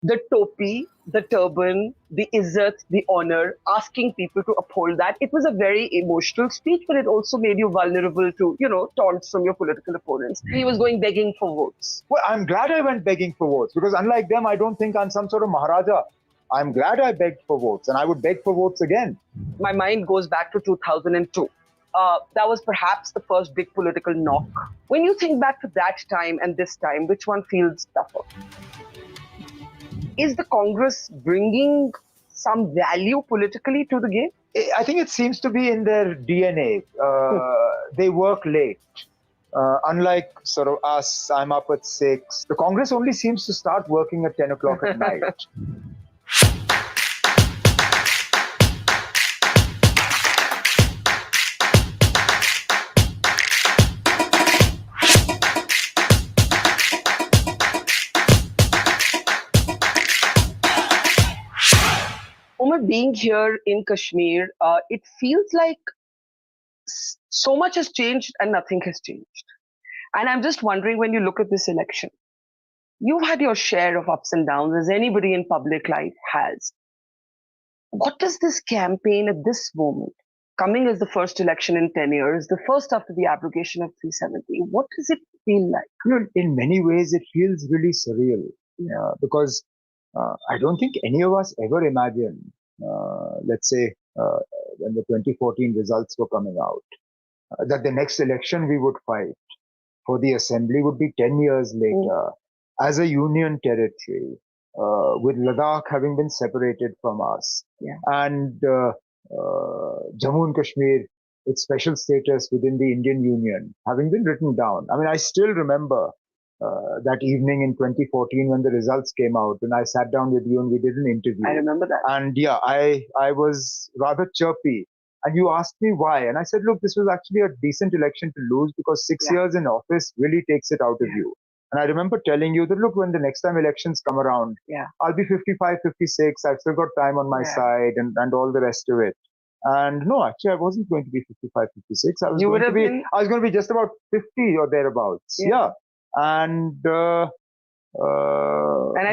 The topi, the turban, the izzat, the honor, asking people to uphold that. It was a very emotional speech, but it also made you vulnerable to, taunts from your political opponents. He was going begging for votes. Well, I'm glad I went begging for votes, because unlike them, I don't think I'm some sort of Maharaja. I'm glad I begged for votes, and I would beg for votes again. My mind goes back to 2002. That was perhaps the first big political knock. When you think back to that time and this time, which one feels tougher? Is the Congress bringing some value politically to the game? I think it seems to be in their DNA. They work late. Unlike sort of us, I'm up at 6. The Congress only seems to start working at 10 o'clock at night. Omar, being here in Kashmir, it feels like so much has changed and nothing has changed. And I'm just wondering, when you look at this election, you've had your share of ups and downs, as anybody in public life has. What does this campaign at this moment, coming as the first election in 10 years, the first after the abrogation of 370, what does it feel like? In many ways, it feels really surreal, because I don't think any of us ever imagined, let's say, when the 2014 results were coming out, that the next election we would fight for the assembly would be 10 years later as a union territory, with Ladakh having been separated from us, and Jammu and Kashmir, its special status within the Indian Union, having been written down. I mean, I still remember that evening in 2014 when the results came out, and I sat down with you and we did an interview. I remember that. And yeah, I was rather chirpy. And you asked me why. And I said, look, this was actually a decent election to lose, because 6 years in office really takes it out of you. And I remember telling you that, look, when the next time elections come around, I'll be 55, 56. I've still got time on my side and all the rest of it. And no, actually, I wasn't going to be 55, 56. I was going to be just about 50 or thereabouts. And I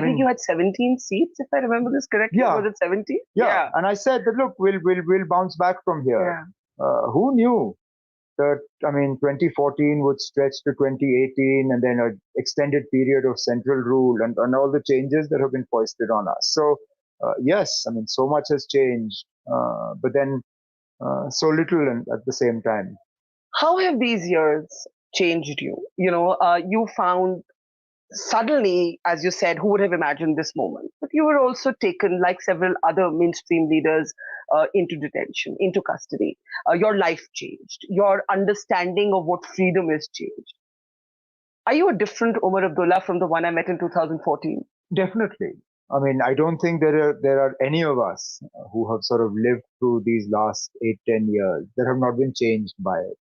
think you had 17 seats, if I remember this correctly. Was it 17? Yeah. And I said that, look, we'll bounce back from here. Who knew that, 2014 would stretch to 2018, and then an extended period of central rule and all the changes that have been foisted on us. So, yes, so much has changed, but then so little at the same time. How have these years changed you? You found suddenly, as you said, who would have imagined this moment? But you were also taken, like several other mainstream leaders, into detention, into custody. Your life changed. Your understanding of what freedom is changed. Are you a different Omar Abdullah from the one I met in 2014? Definitely. I don't think there are any of us who have sort of lived through these last 8-10 years that have not been changed by it.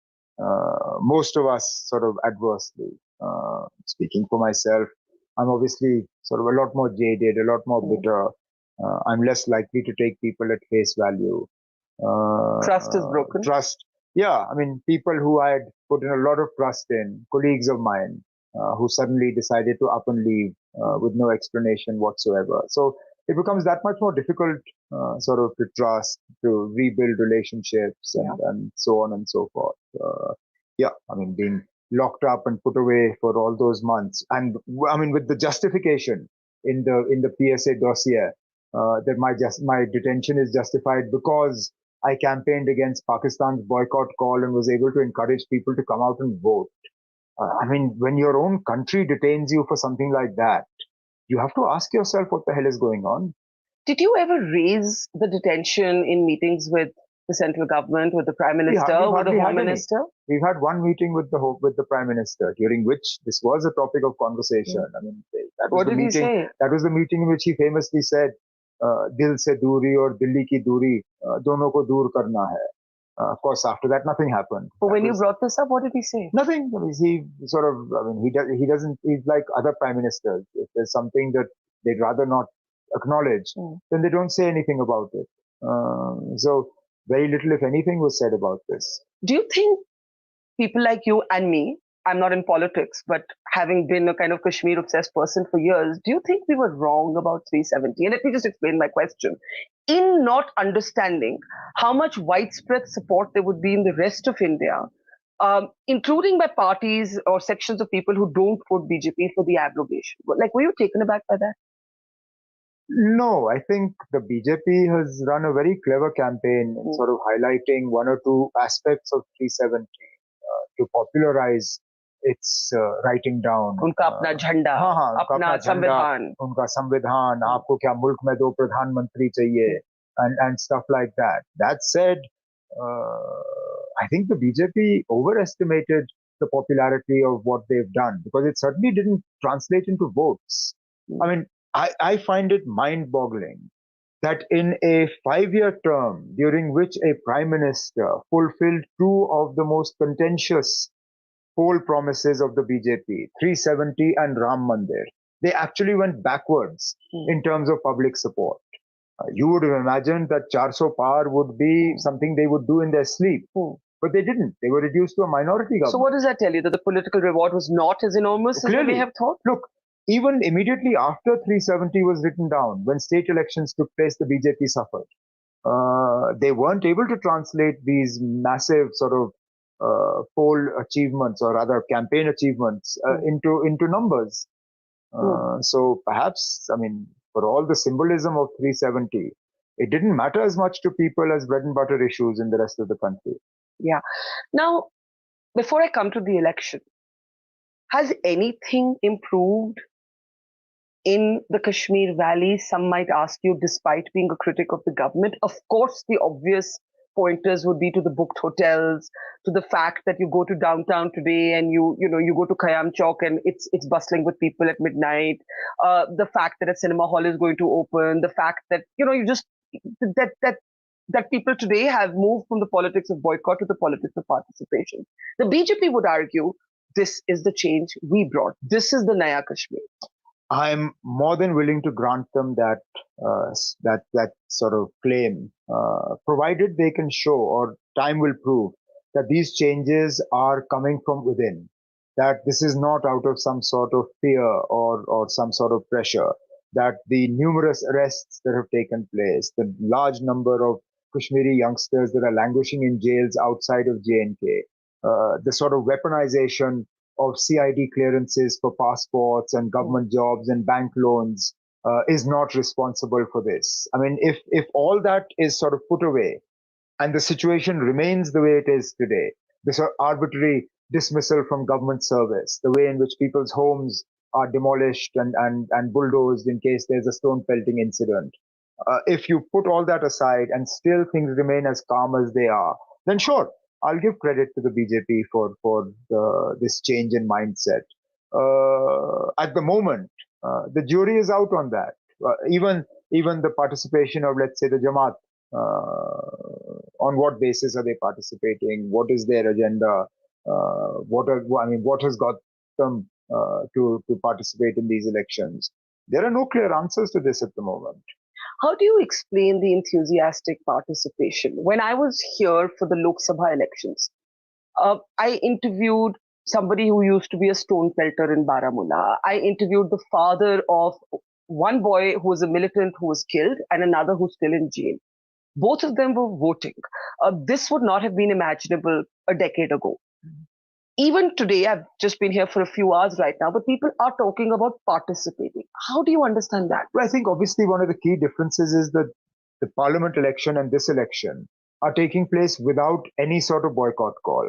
Most of us sort of adversely. Speaking for myself, I'm obviously sort of a lot more jaded, a lot more bitter. I'm less likely to take people at face value. Trust is broken. Trust. Yeah. People who I had put in a lot of trust in, colleagues of mine, who suddenly decided to up and leave with no explanation whatsoever. So it becomes that much more difficult sort of to trust, to rebuild relationships and so on and so forth. Being locked up and put away for all those months, and with the justification in the PSA dossier that my detention is justified because I campaigned against Pakistan's boycott call and was able to encourage people to come out and vote. When your own country detains you for something like that, you have to ask yourself what the hell is going on. Did you ever raise the detention in meetings with the central government, with the Prime Minister, with the Home Minister? We've had one meeting with the Prime Minister, during which this was a topic of conversation. What did he say? That was the meeting in which he famously said, "Dil se duri aur Dilli ki duri, dono ko dur karna hai." Of course, after that, nothing happened. But when you brought this up, what did he say? Nothing. He sort of, he doesn't, he's like other prime ministers. If there's something that they'd rather not acknowledge, then they don't say anything about it. So very little, if anything, was said about this. Do you think people like you and me, I'm not in politics, but having been a kind of Kashmir obsessed person for years, do you think we were wrong about 370? And let me just explain my question. In not understanding how much widespread support there would be in the rest of India, including by parties or sections of people who don't vote BJP for the abrogation. Like, were you taken aback by that? No, I think the BJP has run a very clever campaign in sort of highlighting one or two aspects of 370 to popularize its writing down. उनका अपना झंडा, अपना संविधान, उनका संविधान, आपको क्या मुल्क में दो प्रधानमंत्री चाहिए, and stuff like that. That said, I think the BJP overestimated the popularity of what they've done because it certainly didn't translate into votes. I mean, I find it mind-boggling that in a 5-year term during which a prime minister fulfilled two of the most contentious poll promises of the BJP, 370 and Ram Mandir, they actually went backwards in terms of public support. You would have imagined that 400 par would be something they would do in their sleep. But they didn't. They were reduced to a minority government. So what does that tell you? That the political reward was not as enormous as we have thought? Look, even immediately after 370 was written down, when state elections took place, the BJP suffered. They weren't able to translate these massive sort of poll achievements or rather campaign achievements into numbers. So perhaps, I mean, for all the symbolism of 370, it didn't matter as much to people as bread and butter issues in the rest of the country. Yeah. Now, before I come to the election, has anything improved in the Kashmir Valley? Some might ask you, despite being a critic of the government. Of course, the obvious pointers would be to the booked hotels, to the fact that you go to downtown today and you go to Khayyam Chowk and it's bustling with people at midnight. The fact that a cinema hall is going to open. The fact that that people today have moved from the politics of boycott to the politics of participation. The BJP would argue this is the change we brought. This is the Naya Kashmir. I'm more than willing to grant them that sort of claim, provided they can show, or time will prove, that these changes are coming from within. That this is not out of some sort of fear or some sort of pressure. That the numerous arrests that have taken place, the large number of Kashmiri youngsters that are languishing in jails outside of J&K, the sort of weaponization of CID clearances for passports and government jobs and bank loans is not responsible for this. I mean, if all that is sort of put away and the situation remains the way it is today, this arbitrary dismissal from government service, the way in which people's homes are demolished and bulldozed in case there's a stone pelting incident, if you put all that aside and still things remain as calm as they are, then sure, I'll give credit to the BJP for this change in mindset. At the moment, the jury is out on that. Even the participation of, let's say, the Jamaat, on what basis are they participating? What is their agenda? What has got them to participate in these elections? There are no clear answers to this at the moment. How do you explain the enthusiastic participation? When I was here for the Lok Sabha elections, I interviewed somebody who used to be a stone pelter in Baramulla. I interviewed the father of one boy who was a militant who was killed and another who's still in jail. Both of them were voting. This would not have been imaginable a decade ago. Even today, I've just been here for a few hours right now, but people are talking about participating. How do you understand that? Well, I think obviously one of the key differences is that the parliament election and this election are taking place without any sort of boycott call.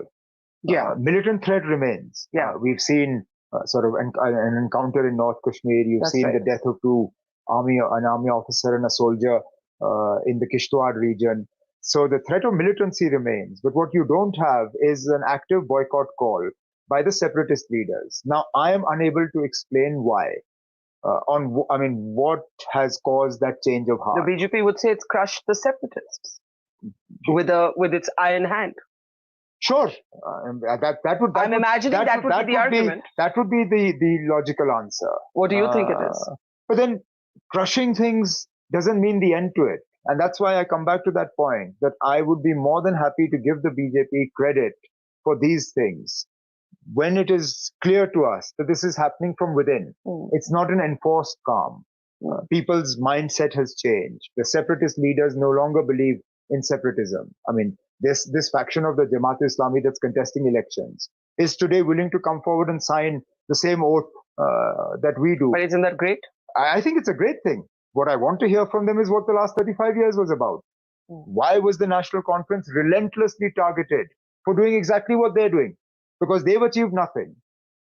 Yeah. Militant threat remains. Yeah. We've seen sort of an encounter in North Kashmir. You've seen the death of an army officer and a soldier in the Kishtwar region. So the threat of militancy remains, but what you don't have is an active boycott call by the separatist leaders. Now, I am unable to explain why. What has caused that change of heart? The BJP would say it's crushed the separatists with its iron hand. Sure, I'm imagining that would be the argument. That would be the logical answer. What do you think it is? But then, crushing things doesn't mean the end to it. And that's why I come back to that point, that I would be more than happy to give the BJP credit for these things. when it is clear to us that this is happening from within. It's not an enforced calm. People's mindset has changed. The separatist leaders no longer believe in separatism. I mean, this faction of the Jamaat-e-Islami that's contesting elections is today willing to come forward and sign the same oath that we do. But isn't that great? I think it's a great thing. What I want to hear from them is what the last 35 years was about. Why was the National Conference relentlessly targeted for doing exactly what they're doing? Because they've achieved nothing.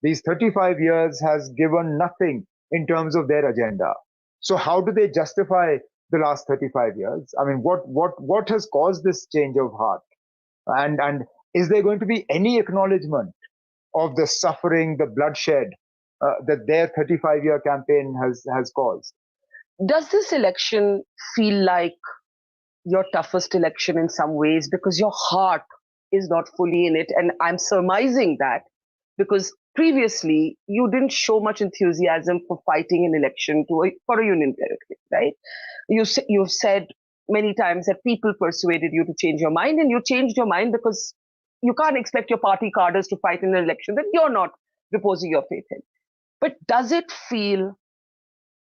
These 35 years has given nothing in terms of their agenda. So how do they justify the last 35 years? I mean, what has caused this change of heart? And is there going to be any acknowledgement of the suffering, the bloodshed that their 35-year campaign has caused? Does this election feel like your toughest election in some ways because your heart is not fully in it? And I'm surmising that because previously you didn't show much enthusiasm for fighting an election for a union territory, right? You've said many times that people persuaded you to change your mind, and you changed your mind because you can't expect your party cadres to fight in an election that you're not reposing your faith in. But does it feel,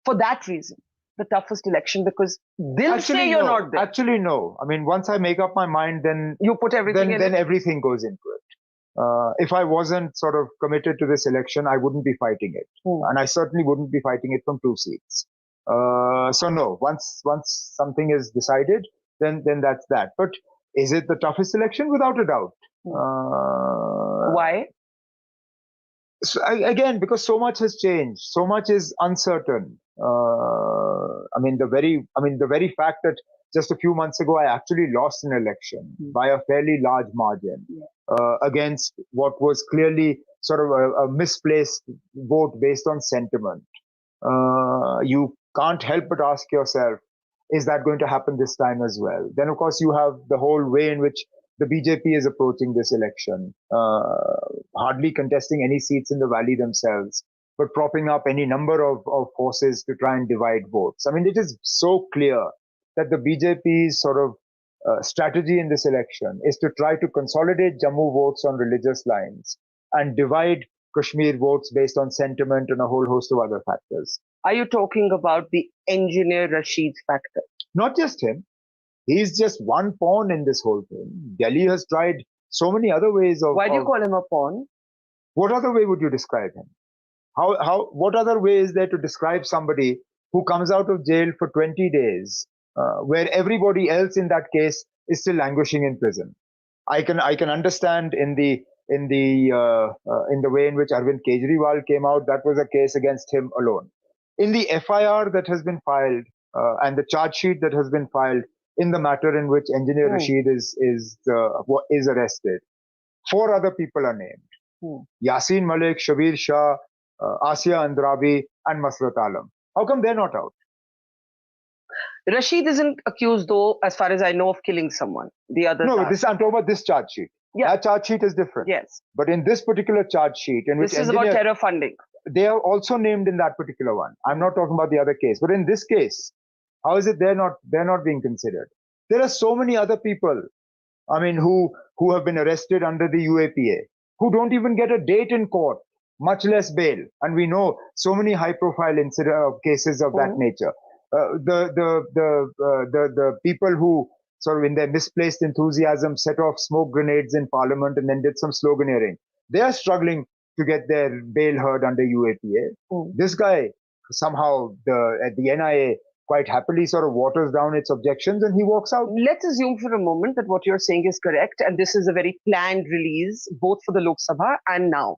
for that reason, the toughest election because they'll say you're not there? Actually, no. I mean, once I make up my mind, then you put everything in then it? Everything goes into it. If I wasn't sort of committed to this election, I wouldn't be fighting it. And I certainly wouldn't be fighting it from 2 seats. So no, once something is decided, then that's that. But is it the toughest election? Without a doubt. Why? So again, because so much has changed, so much is uncertain. I mean, the very fact that just a few months ago I actually lost an election by a fairly large margin against what was clearly sort of a misplaced vote based on sentiment. You can't help but ask yourself, is that going to happen this time as well? Then, of course, you have the whole way in which the BJP is approaching this election, hardly contesting any seats in the valley themselves, but propping up any number of forces to try and divide votes. I mean, it is so clear that the BJP's sort of strategy in this election is to try to consolidate Jammu votes on religious lines and divide Kashmir votes based on sentiment and a whole host of other factors. Are you talking about the Engineer Rashid factor? Not just him. He's just one pawn in this whole thing. Delhi has tried so many other ways of... Why do you call him a pawn? What other way would you describe him? What other way is there to describe somebody who comes out of jail for 20 days, where everybody else in that case is still languishing in prison? I can understand in the way in which Arvind Kejriwal came out, that was a case against him alone. In the FIR that has been filed and the charge sheet that has been filed in the matter in which Engineer Rashid is arrested, 4 other people are named: Yasin Malik, Shabir Shah, Asiya Andrabi, and Masrat Alam. How come they're not out? Rashid isn't accused, though, as far as I know, of killing someone. The other I'm talking about this charge sheet. Yeah. That charge sheet is different. Yes. But in this particular charge sheet, in which this is about terror funding, they are also named in that particular one. I'm not talking about the other case, but in this case, how is it they're not being considered? There are so many other people, I mean, who have been arrested under the UAPA, who don't even get a date in court, much less bail. And we know so many high-profile cases of that nature. The people who sort of in their misplaced enthusiasm set off smoke grenades in Parliament and then did some sloganeering, they are struggling to get their bail heard under UAPA. This guy, somehow the NIA quite happily sort of waters down its objections and he walks out. Let's assume for a moment that what you're saying is correct and this is a very planned release, both for the Lok Sabha and now.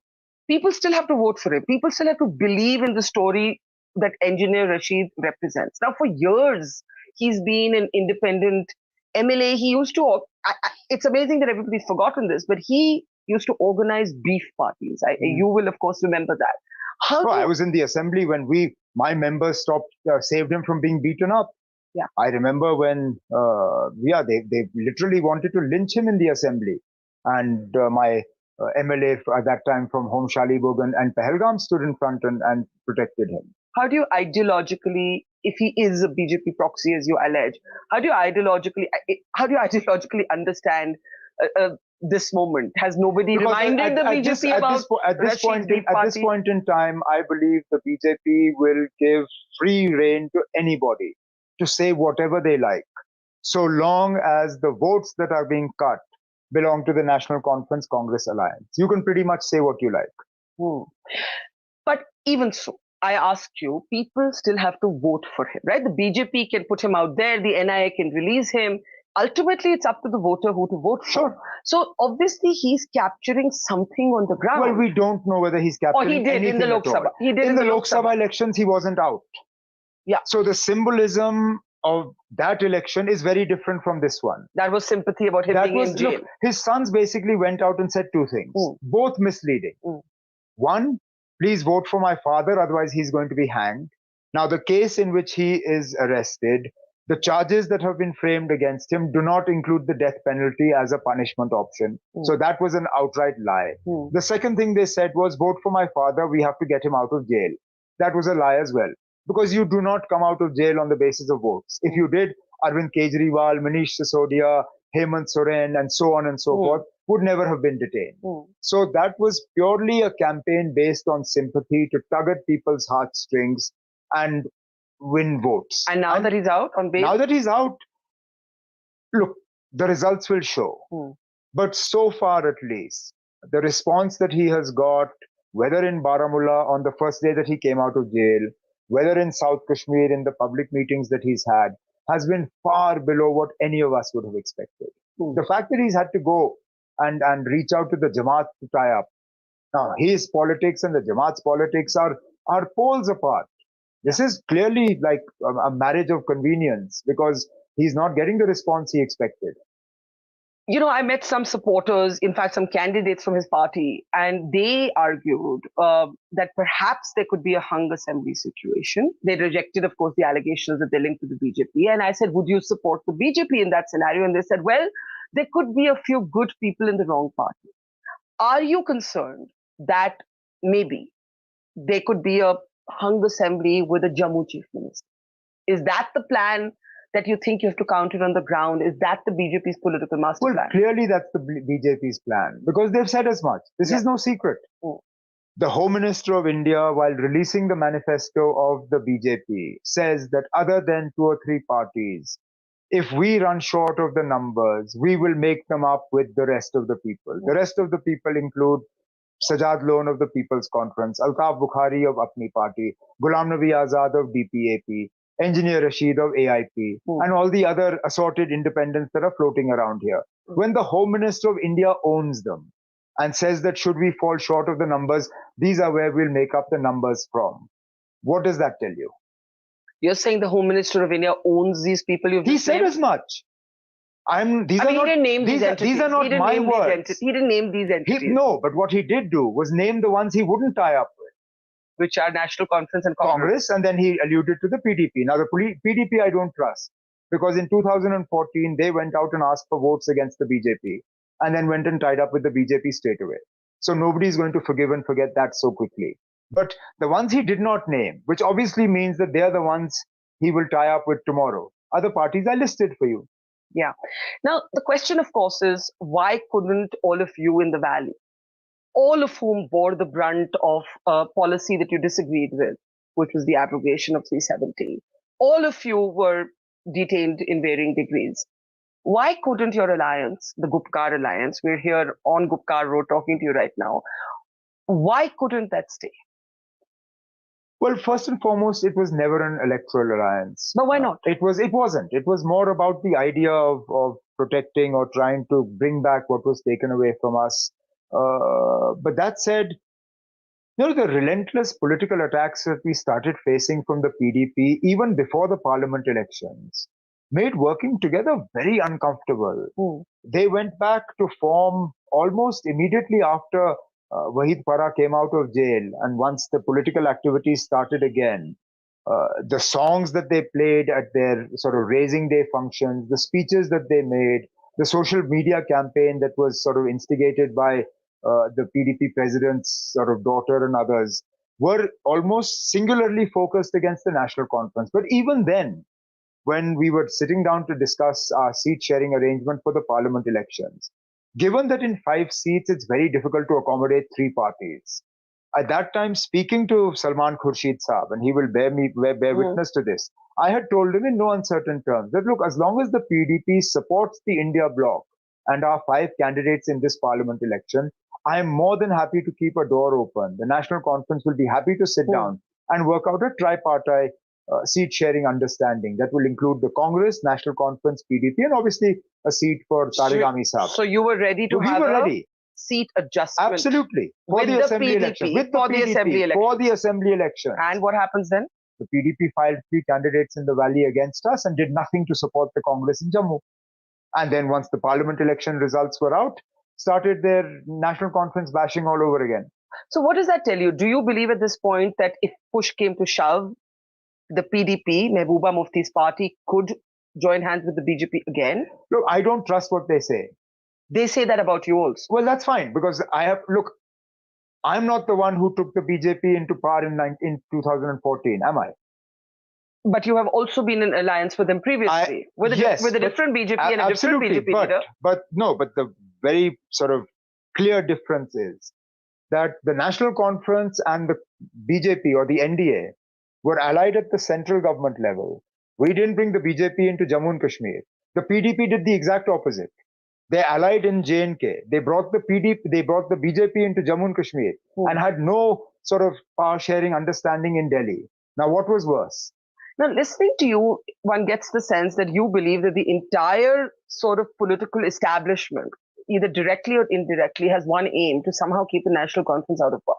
People still have to vote for it. People still have to believe in the story that Engineer Rashid represents. Now, for years, he's been an independent MLA. He used to, it's amazing that everybody's forgotten this, but he used to organize beef parties. You will, of course, remember that. I was in the assembly when my members saved him from being beaten up. Yeah. I remember when, they literally wanted to lynch him in the assembly. And my MLA at that time from Home Shalibog and Pahalgam stood in front and protected him. How do you ideologically, if he is a BJP proxy as you allege, how do you ideologically understand this moment? Has nobody Because reminded the BJP about Rashid's Deep at this Party? point in time, I believe the BJP will give free rein to anybody to say whatever they like, so long as the votes that are being cut belong to the National Conference Congress Alliance. You can pretty much say what you like. Hmm. But even so, I ask you, people still have to vote for him, right? The BJP can put him out there, the NIA can release him. Ultimately, it's up to the voter who to vote for. Sure. So obviously, he's capturing something on the ground. Well, we don't know whether he's capturing he did anything in the Lok at all. Sabha. He did in the Lok Sabha elections, he wasn't out. Yeah. So the symbolism of that election is very different from this one. That was sympathy about him being in jail. Look, his sons basically went out and said two things, both misleading. One, please vote for my father, otherwise he's going to be hanged. Now, the case in which he is arrested, the charges that have been framed against him do not include the death penalty as a punishment option. So that was an outright lie. The second thing they said was, vote for my father, we have to get him out of jail. That was a lie as well, because you do not come out of jail on the basis of votes. If you did, Arvind Kejriwal, Manish Sisodia, Hemant Soren, and so on and so forth, would never have been detained. So that was purely a campaign based on sympathy to tug at people's heartstrings and win votes. And now that he's out on bail? Now that he's out, look, the results will show. But so far at least, the response that he has got, whether in Baramulla on the first day that he came out of jail, whether in South Kashmir in the public meetings that he's had, has been far below what any of us would have expected. The fact that he's had to go and reach out to the Jamaat to tie up. Now, his politics and the Jamaat's politics are poles apart. This is clearly like a marriage of convenience, because he's not getting the response he expected. You know, I met some supporters, in fact, some candidates from his party, and they argued that perhaps there could be a hung assembly situation. They rejected, of course, the allegations that they're linked to the BJP. And I said, would you support the BJP in that scenario? And they said, well, there could be a few good people in the wrong party. Are you concerned that maybe there could be a hung assembly with a Jammu chief minister? Is that the plan that you think you have to counter on the ground? Is that the BJP's political master plan? Well, clearly that's the BJP's plan, because they've said as much. This is no secret. The Home Minister of India, while releasing the manifesto of the BJP, says that other than 2 or 3 parties, if we run short of the numbers, we will make them up with the rest of the people. The rest of the people include Sajad Lone of the People's Conference, Altaf Bukhari of Apni Party, Ghulam Nabi Azad of DPAP, Engineer Rashid of AIP, and all the other assorted independents that are floating around here. When the Home Minister of India owns them and says that should we fall short of the numbers, these are where we'll make up the numbers from. What does that tell you? You're saying the Home Minister of India owns these people you've He said as much. These are not my words. He didn't name these entities. No, but what he did do was name the ones he wouldn't tie up with, which are National Conference and Congress, and then he alluded to the PDP. Now, the PDP I don't trust, because in 2014, they went out and asked for votes against the BJP, and then went and tied up with the BJP straight away. So nobody's going to forgive and forget that so quickly. But the ones he did not name, which obviously means that they're the ones he will tie up with tomorrow, other parties I listed for you. Yeah. Now, the question, of course, is why couldn't all of you in the Valley, all of whom bore the brunt of a policy that you disagreed with, which was the abrogation of 370, all of you were detained in varying degrees. Why couldn't your alliance, the Gupkar alliance, we're here on Gupkar Road talking to you right now, why couldn't that stay? Well, first and foremost, it was never an electoral alliance. But why not? It wasn't. It was more about the idea of protecting or trying to bring back what was taken away from us. But that said, the relentless political attacks that we started facing from the PDP, even before the parliament elections, made working together very uncomfortable. They went back to form almost immediately after Wahid Farah came out of jail, and once the political activities started again, the songs that they played at their sort of raising day functions, the speeches that they made, the social media campaign that was sort of instigated by the PDP president's sort of daughter and others, were almost singularly focused against the National Conference. But even then, when we were sitting down to discuss our seat sharing arrangement for the parliament elections, given that in 5 seats it's very difficult to accommodate 3 parties. At that time, speaking to Salman Khurshid Saab, and he will bear witness to this, I had told him in no uncertain terms that look, as long as the PDP supports the India bloc and our 5 candidates in this parliament election, I am more than happy to keep a door open. The National Conference will be happy to sit down and work out a tripartite seat sharing understanding that will include the Congress, National Conference, PDP, and obviously a seat for Tariq Ami Saab. So you were ready to have a seat adjustment? Absolutely. For the assembly election. With the PDP, for the assembly election. And what happens then? The PDP filed 3 candidates in the valley against us and did nothing to support the Congress in Jammu. And then once the parliament election results were out, started their National Conference bashing all over again. So what does that tell you? Do you believe at this point that if push came to shove, the PDP, Mehbooba Mufti's party, could join hands with the BJP again? Look, I don't trust what they say. They say that about you also. Well, that's fine, because I'm not the one who took the BJP into power in 2014, am I? But you have also been in alliance with them previously, with a different BJP and a different BJP leader. But the very sort of clear difference is that the National Conference and the BJP or the NDA were allied at the central government level. We didn't bring the BJP into Jammu and Kashmir. The PDP did the exact opposite. They allied in J&K. They brought the BJP into Jammu and Kashmir and had no sort of power sharing understanding in Delhi. Now, what was worse? Now, listening to you, one gets the sense that you believe that the entire sort of political establishment, either directly or indirectly, has one aim to somehow keep the National Conference out of power.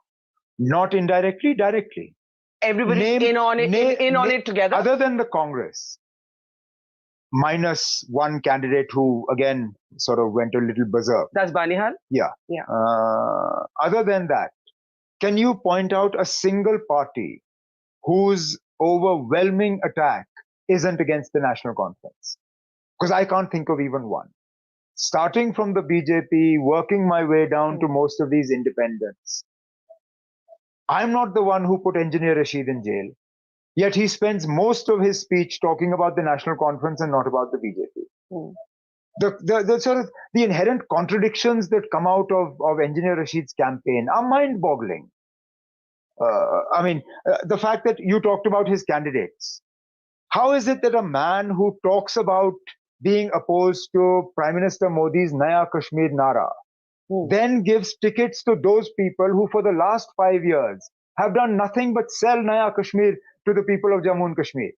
Not indirectly, directly. Everybody's in on it together? Other than the Congress, minus one candidate who, again, sort of went a little berserk. That's Banihal? Yeah. Other than that, can you point out a single party whose overwhelming attack isn't against the National Conference? Because I can't think of even one. Starting from the BJP, working my way down to most of these independents. I'm not the one who put Engineer Rashid in jail. Yet he spends most of his speech talking about the National Conference and not about the BJP. The sort of the inherent contradictions that come out of Engineer Rashid's campaign are mind-boggling. The fact that you talked about his candidates. How is it that a man who talks about being opposed to Prime Minister Modi's Naya Kashmir Nara then gives tickets to those people who for the last 5 years have done nothing but sell Naya Kashmir to the people of Jammu and Kashmir?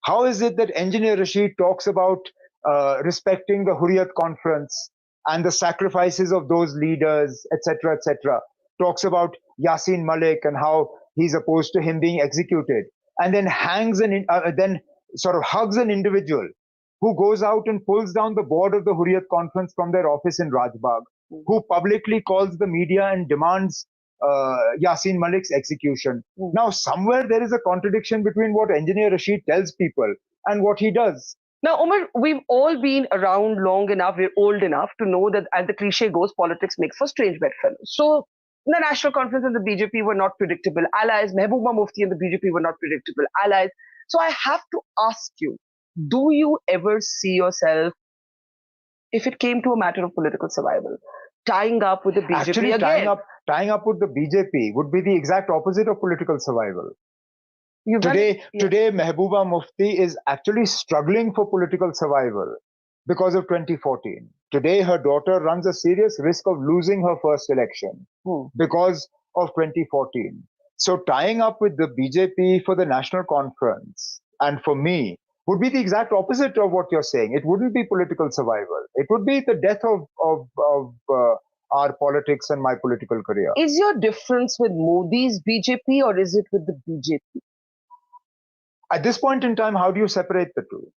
How is it that Engineer Rashid talks about respecting the Hurriyat Conference and the sacrifices of those leaders, etc., etc., talks about Yasin Malik and how he's opposed to him being executed, and then then sort of hugs an individual who goes out and pulls down the board of the Hurriyat Conference from their office in Rajbagh, who publicly calls the media and demands Yasin Malik's execution. Now, somewhere there is a contradiction between what Engineer Rashid tells people and what he does. Now, Omar, we've all been around long enough, we're old enough to know that, as the cliche goes, politics makes for strange bedfellows. So, the National Conference and the BJP were not predictable allies. Mehbooba Mufti and the BJP were not predictable allies. So, I have to ask you, do you ever see yourself, if it came to a matter of political survival, tying up with the BJP Actually, again? Tying up with the BJP would be the exact opposite of political survival. Today, Mehbooba Mufti is actually struggling for political survival because of 2014. Today, her daughter runs a serious risk of losing her first election because of 2014. So tying up with the BJP for the National Conference, and for me, would be the exact opposite of what you're saying. It wouldn't be political survival. It would be the death of our politics and my political career. Is your difference with Modi's BJP or is it with the BJP? At this point in time, how do you separate the two?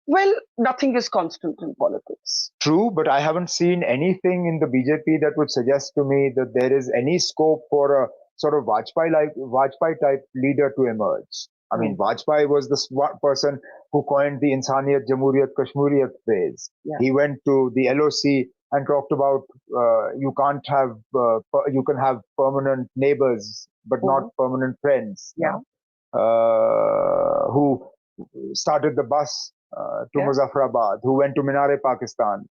Well, nothing is constant in politics. True, but I haven't seen anything in the BJP that would suggest to me that there is any scope for a sort of Vajpayee-type leader to emerge. I mean, Vajpayee was the person who coined the Insaniyat Jamuriyat Kashmiriyat phrase. He went to the LOC and talked about you can have permanent neighbors but not permanent friends. Who started the bus to Muzaffarabad, who went to Minar-e-Pakistan.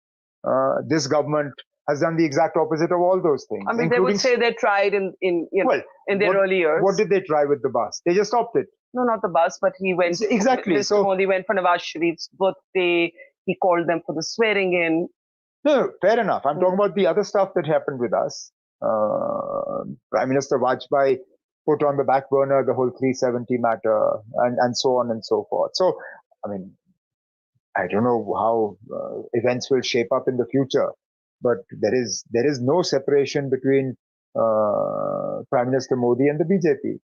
This government has done the exact opposite of all those things. I mean, they would say they tried in their early years. What did they try with the bus? They just stopped it. No, not the bus, but he went. Exactly. Mr. Modi went for Nawaz Sharif's birthday. He called them for the swearing in. No, fair enough. I'm talking about the other stuff that happened with us. Prime Minister Vajpayee put on the back burner the whole 370 matter and so on and so forth. So, I mean, I don't know how events will shape up in the future, but there is no separation between Prime Minister Modi and the BJP.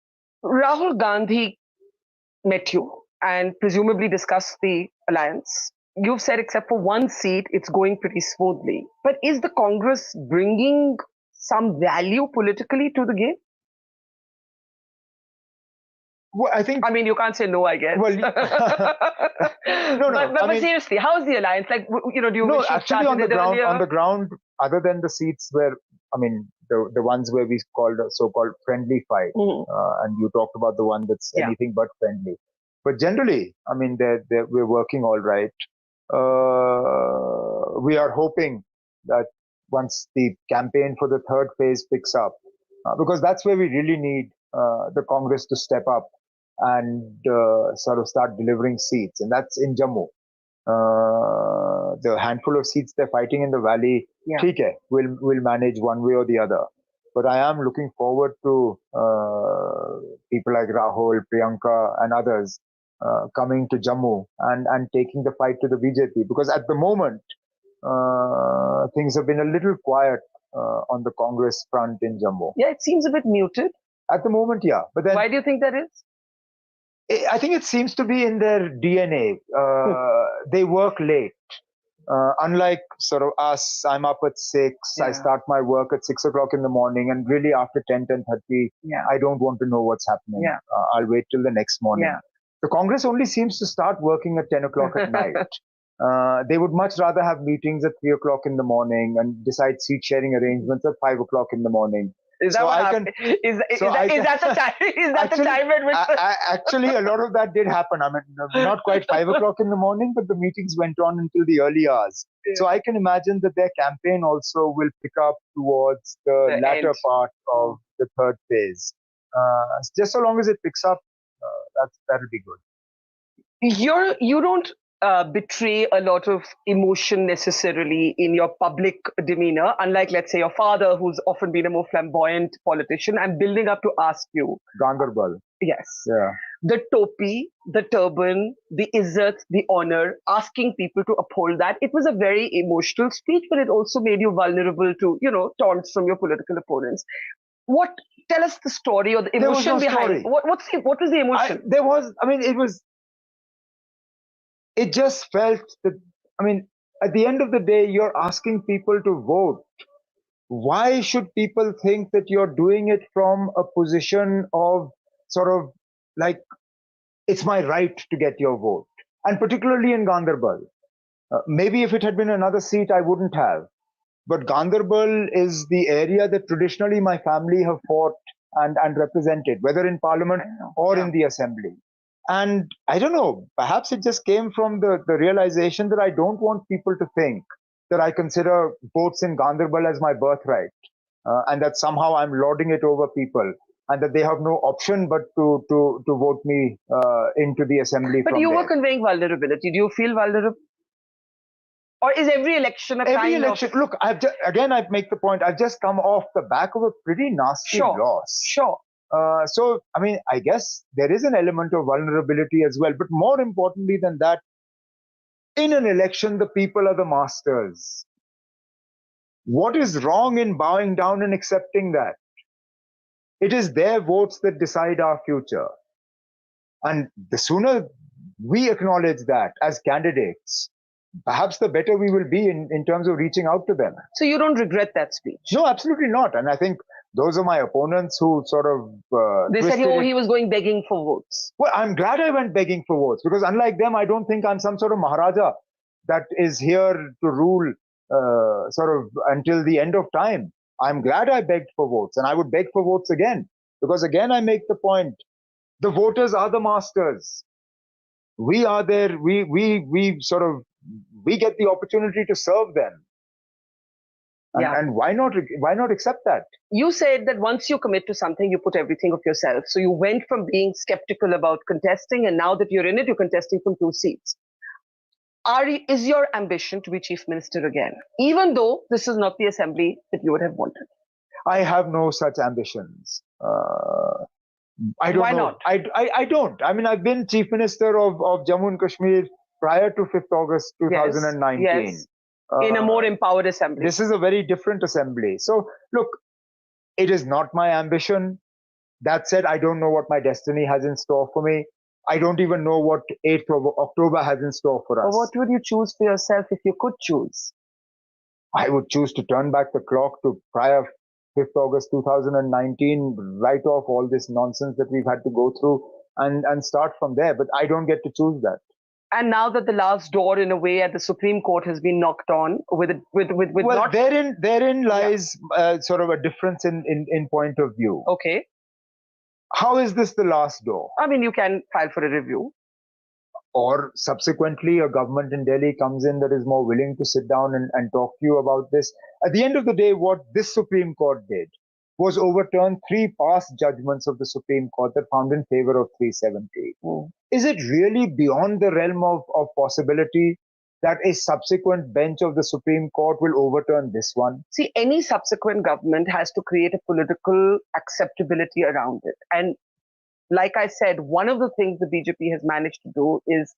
Rahul Gandhi met you and presumably discussed the alliance. You've said except for one seat, it's going pretty smoothly. But is the Congress bringing some value politically to the game? Well, I mean, you can't say no, I guess. Well, no. But seriously, how's the alliance? Like, do you wish actually on the ground, other than the seats where, I mean, the ones where we called a so-called friendly fight, and you talked about the one that's anything but friendly. But generally, I mean, we're working all right. We are hoping that once the campaign for the third phase picks up, because that's where we really need the Congress to step up and sort of start delivering seats, and that's in Jammu. The handful of seats they're fighting in the valley, we'll manage one way or the other. But I am looking forward to people like Rahul, Priyanka, and others coming to Jammu and taking the fight to the BJP, because at the moment things have been a little quiet on the Congress front in Jammu. Yeah, it seems a bit muted. At the moment, yeah. But then, why do you think that is? I think it seems to be in their DNA. They work late. Unlike sort of us, I'm up at 6, I start my work at 6 o'clock in the morning, and really after 10:30, I don't want to know what's happening. I'll wait till the next morning. The Congress only seems to start working at 10 o'clock at night. They would much rather have meetings at 3 o'clock in the morning and decide seat sharing arrangements at 5 o'clock in the morning. Is that what happened? Is that the time? Is that the time at which? Actually, a lot of that did happen. I mean, not quite 5 o'clock in the morning, but the meetings went on until the early hours. So I can imagine that their campaign also will pick up towards the latter part of the third phase. Just so long as it picks up, that'll be good. You don't betray a lot of emotion necessarily in your public demeanor, unlike, let's say, your father, who's often been a more flamboyant politician. I'm building up to ask you. Ganderbal. Yes. Yeah. The topi, the turban, the izzat, the honor, asking people to uphold that. It was a very emotional speech, but it also made you vulnerable to, taunts from your political opponents. Tell us the story or the emotion behind it. What was the emotion? It just felt that, at the end of the day, you're asking people to vote. Why should people think that you're doing it from a position of sort of like, it's my right to get your vote? And particularly in Ganderbal. Maybe if it had been another seat, I wouldn't have. But Ganderbal is the area that traditionally my family have fought and represented, whether in parliament or in the assembly. And I don't know, perhaps it just came from the realization that I don't want people to think that I consider votes in Ganderbal as my birthright, and that somehow I'm lording it over people, and that they have no option but to vote me into the assembly. But you were conveying vulnerability. Do you feel vulnerable? Or is every election Look, I make the point, I've just come off the back of a pretty nasty loss. Sure. So, I guess there is an element of vulnerability as well. But more importantly than that, in an election, the people are the masters. What is wrong in bowing down and accepting that? It is their votes that decide our future. And the sooner we acknowledge that as candidates, perhaps the better we will be in terms of reaching out to them. So you don't regret that speech? No, absolutely not. And I think those are my opponents who sort of... they said, he was going begging for votes. Well, I'm glad I went begging for votes, because unlike them, I don't think I'm some sort of Maharaja that is here to rule sort of until the end of time. I'm glad I begged for votes, and I would beg for votes again, because again, I make the point, the voters are the masters. We are there, we get the opportunity to serve them. And why not accept that? You said that once you commit to something, you put everything of yourself. So you went from being skeptical about contesting, and now that you're in it, you're contesting from 2 seats. Is your ambition to be chief minister again, even though this is not the assembly that you would have wanted? I have no such ambitions. I don't Why know. not? I don't. I mean, I've been chief minister of Jammu and Kashmir prior to 5th August 2019. Yes. In a more empowered assembly. This is a very different assembly. So, look, it is not my ambition. That said, I don't know what my destiny has in store for me. I don't even know what 8th of October has in store for us. But what would you choose for yourself if you could choose? I would choose to turn back the clock to prior 5th August 2019, write off all this nonsense that we've had to go through and start from there. But I don't get to choose that. And now that the last door, in a way, at the Supreme Court has been knocked on with well, not... therein lies sort of a difference in point of view. Okay. How is this the last door? I mean, you can file for a review. Or subsequently, a government in Delhi comes in that is more willing to sit down and talk to you about this. At the end of the day, what this Supreme Court did was overturn 3 past judgments of the Supreme Court that found in favor of 370. Is it really beyond the realm of possibility that a subsequent bench of the Supreme Court will overturn this one? See, any subsequent government has to create a political acceptability around it. And like I said, one of the things the BJP has managed to do is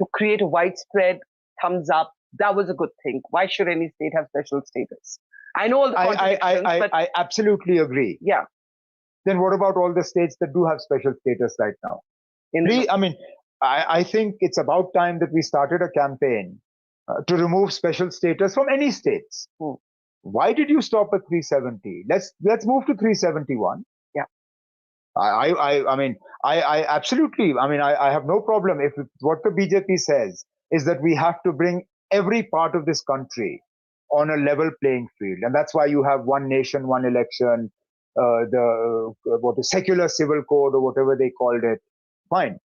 to create a widespread thumbs up. That was a good thing. Why should any state have special status? I know all the contradictions, but I absolutely agree. Yeah. Then what about all the states that do have special status right now? I think it's about time that we started a campaign to remove special status from any states. Why did you stop at 370? Let's move to 371. Yeah. I absolutely, I have no problem if what the BJP says is that we have to bring every part of this country on a level playing field. And that's why you have one nation, one election, the secular civil code or whatever they called it. Fine.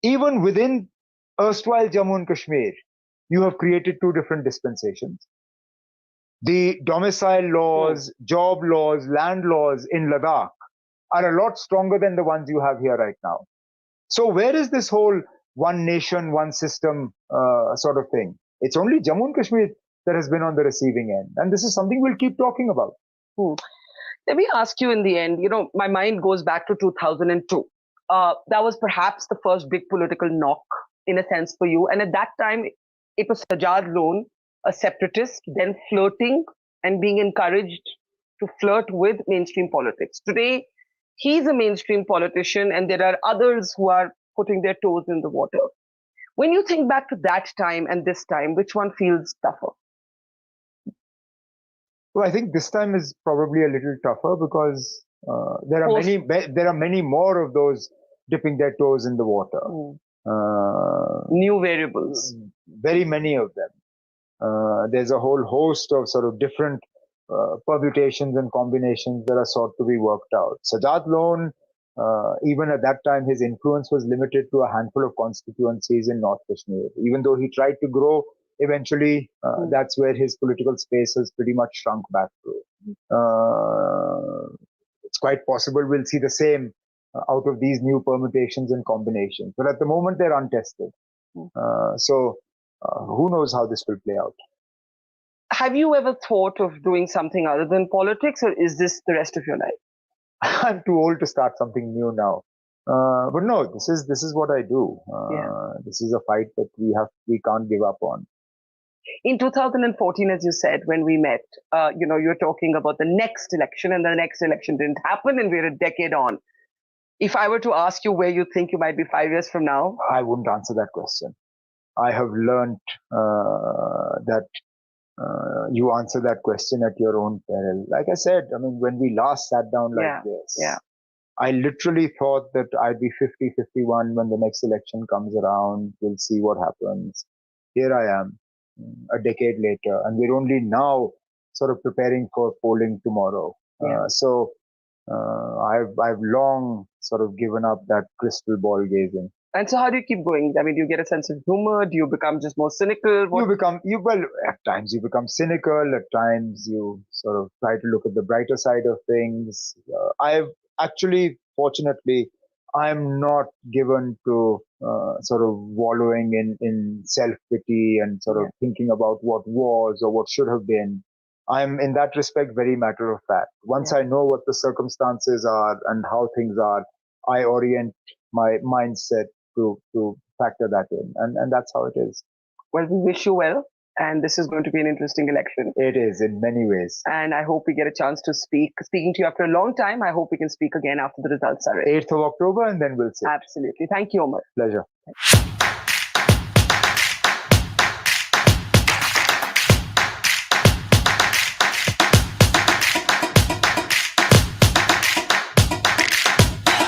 Even within erstwhile Jammu and Kashmir, you have created 2 different dispensations. The domicile laws, job laws, land laws in Ladakh are a lot stronger than the ones you have here right now. So where is this whole one nation, one system sort of thing? It's only Jammu and Kashmir that has been on the receiving end. And this is something we'll keep talking about. Let me ask you in the end, my mind goes back to 2002. That was perhaps the first big political knock, in a sense, for you. And at that time, it was Sajjad Lone, a separatist, then flirting and being encouraged to flirt with mainstream politics. Today, he's a mainstream politician, and there are others who are putting their toes in the water. When you think back to that time and this time, which one feels tougher? Well, I think this time is probably a little tougher because there are many more of those dipping their toes in the water. New variables. Very many of them. There's a whole host of sort of different permutations and combinations that are sought to be worked out. Sajjad Lone, even at that time, his influence was limited to a handful of constituencies in North Kashmir. Even though he tried to grow, eventually that's where his political space has pretty much shrunk back to. It's quite possible we'll see the same out of these new permutations and combinations. But at the moment, they're untested. So who knows how this will play out? Have you ever thought of doing something other than politics, or is this the rest of your life? I'm too old to start something new now. But no, this is what I do. This is a fight that we can't give up on. In 2014, as you said, when we met, you're talking about the next election, and the next election didn't happen, and we're a decade on. If I were to ask you where you think you might be 5 years from now, I wouldn't answer that question. I have learned that you answer that question at your own peril. Like I said, when we last sat down like this, I literally thought that I'd be 50, 51 when the next election comes around. We'll see what happens. Here I am, a decade later, and we're only now sort of preparing for polling tomorrow. So I've long sort of given up that crystal ball gazing. And so how do you keep going? I mean, do you get a sense of humor? Do you become just more cynical? Well, at times you become cynical, at times you sort of try to look at the brighter side of things. I've actually, fortunately, I'm not given to sort of wallowing in self-pity and sort of thinking about what was or what should have been. I'm in that respect very matter of fact. Once I know what the circumstances are and how things are, I orient my mindset to factor that in, and that's how it is. Well, we wish you well, and this is going to be an interesting election. It is in many ways. And I hope we get a chance to speaking to you after a long time. I hope we can speak again after the results are in. 8th of October, and then we'll see. Absolutely. Thank you, Omar. Pleasure.